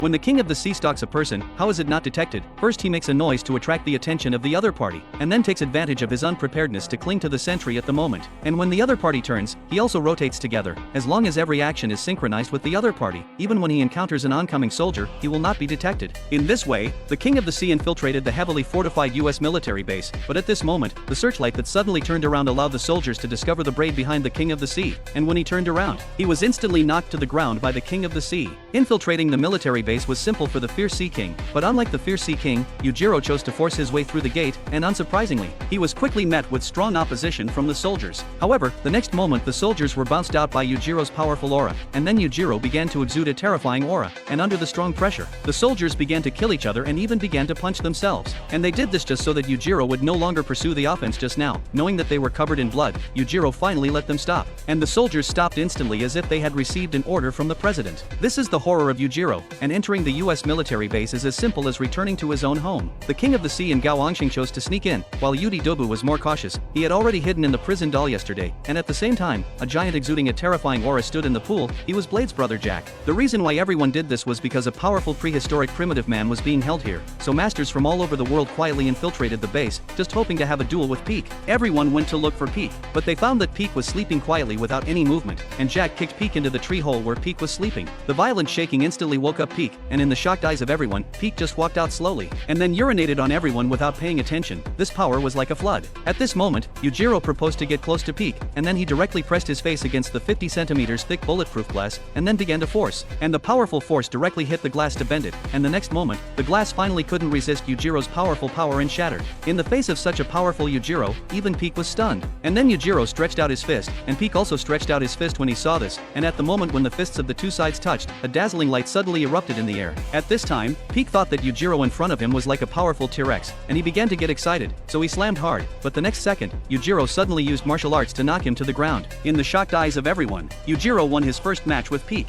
When the king of the sea stalks a person, how is it not detected? First he makes a noise to attract the attention of the other party, and then takes advantage of his unpreparedness to cling to the sentry at the moment. And when the other party turns, he also rotates together, as long as every action is synchronized with the other party. Even when he encounters an oncoming soldier, he will not be detected. In this way, the king of the sea infiltrated the heavily fortified US military base, but at this moment, the searchlight that suddenly turned around allowed the soldiers to discover the braid behind the king of the sea, and when he turned around, he was instantly knocked to the ground by the king of the sea. Infiltrating the military base was simple for the fierce sea king, but unlike the fierce sea king, Yujiro chose to force his way through the gate, and unsurprisingly, he was quickly met with strong opposition from the soldiers. However, the next moment the soldiers were bounced out by Yujiro's powerful aura, and then Yujiro began to exude a terrifying aura, and under the strong pressure, the soldiers began to kill each other and even began to punch themselves. And they did this just so that Yujiro would no longer pursue the offense just now. Knowing that they were covered in blood, Yujiro finally let them stop, and the soldiers stopped instantly as if they had received an order from the president. This is the horror of Yujiro, and entering the US military base is as simple as returning to his own home. The king of the sea and Gao Angxing chose to sneak in, while Yudi Dobu was more cautious. He had already hidden in the prison doll yesterday, and at the same time, a giant exuding a terrifying aura stood in the pool. He was Blade's brother Jack. The reason why everyone did this was because a powerful prehistoric primitive man was being held here, so masters from all over the world quietly infiltrated the base, just hoping to have a duel with Peak. Everyone went to look for Peak, but they found that Peak was sleeping quietly without any movement, and Jack kicked Peak into the tree hole where Peak was sleeping. The violent shaking instantly woke up Peak, and in the shocked eyes of everyone, Peak just walked out slowly, and then urinated on everyone without paying attention. This power was like a flood. At this moment, Yujiro proposed to get close to Peak, and then he directly pressed his face against the 50 centimeters thick bulletproof glass, and then began to force. And the powerful force directly hit the glass to bend it, and the next moment, the glass finally couldn't resist Yujiro's powerful power and shattered. In the face of such a powerful Yujiro, even Peak was stunned. And then Yujiro stretched out his fist, and Peak also stretched out his fist when he saw this, and at the moment when the fists of the two sides touched, a dazzling light suddenly erupted in the air. At this time, Peak thought that Yujiro in front of him was like a powerful T-Rex, and he began to get excited, so he slammed hard, but the next second, Yujiro suddenly used martial arts to knock him to the ground. In the shocked eyes of everyone, Yujiro won his first match with Peak.